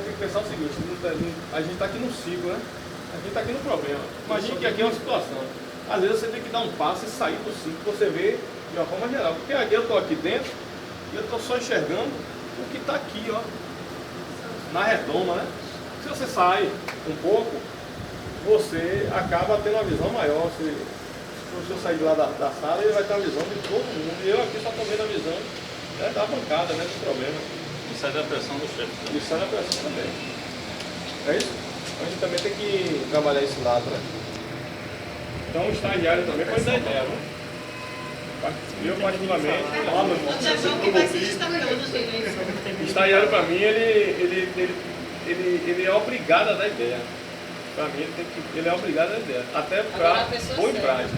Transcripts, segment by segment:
tem que pensar o seguinte, a gente está aqui no ciclo, né? A gente está aqui no problema. Imagine que aqui é uma situação. Às vezes você tem que dar um passo e sair do ciclo, você vê de uma forma geral. Porque aqui eu estou aqui dentro e eu estou só enxergando o que está aqui, ó, na redoma, né? Se você sai um pouco, você acaba tendo uma visão maior. Se o senhor sair de lá da sala, ele vai ter uma visão de todo mundo. E eu aqui só estou vendo a visão, né, da bancada, né, do problema. E sai da pressão do chefe. E sai da pressão também. É isso? A gente também tem que trabalhar esse lado, né? Então o estagiário também pode dar ideia, né? Eu particularmente, lá no o estagiário para mim, ele é obrigado a dar ideia. Para mim, ele é obrigado a dar ideia. Até para pôr em prática.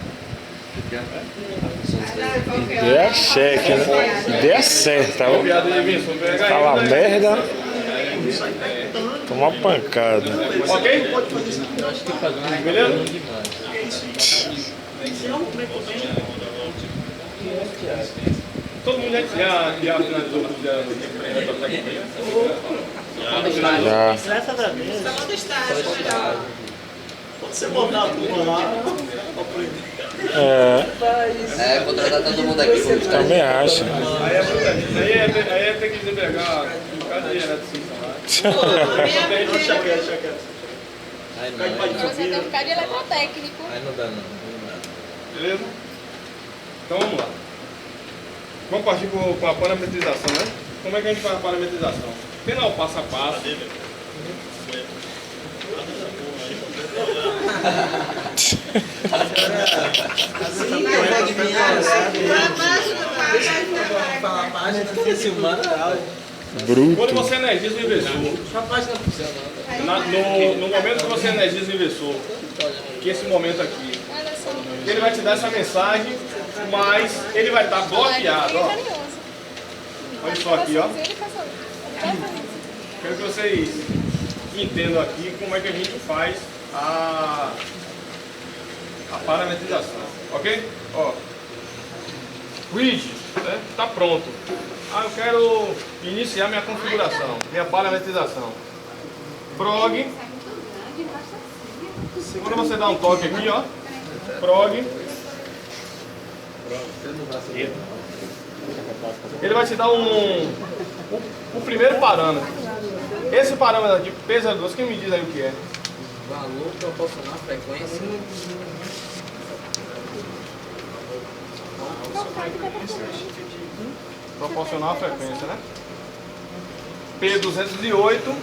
Ideia cheque, né? Ideia certa. Fala merda, toma uma pancada. Ok? Beleza? Todo mundo já finalizou o curso de Já. Graças a Deus. Salão do estágio. Quando você botar a turma lá, Contratar todo mundo aqui. Também acho. Aí é ter que desempregar um bocado de eletricista lá. deixa quieto. Você tem um bocado de eletrotécnico. Aí não dá não. Beleza? Então vamos lá. Vamos partir com a parametrização, né? Como é que a gente faz a parametrização? Tem lá o passo a passo. Bruto. Quando você energiza o inversor, no momento que você energiza o inversor, que esse momento aqui, ele vai te dar essa mensagem, mas ele vai estar bloqueado, ó. Olha só aqui, ó. Quero que vocês entendam aqui como é que a gente faz a parametrização, ok? Ó, widget, né? Tá pronto. Ah, eu quero iniciar minha configuração, minha parametrização. Prog. Quando você dá um toque aqui, ó, prog. Ele vai te dar o primeiro parâmetro. Esse parâmetro aqui, peso é 2, quem me diz aí o que é? Valor proporcional à frequência. Proporcional à frequência, né? P208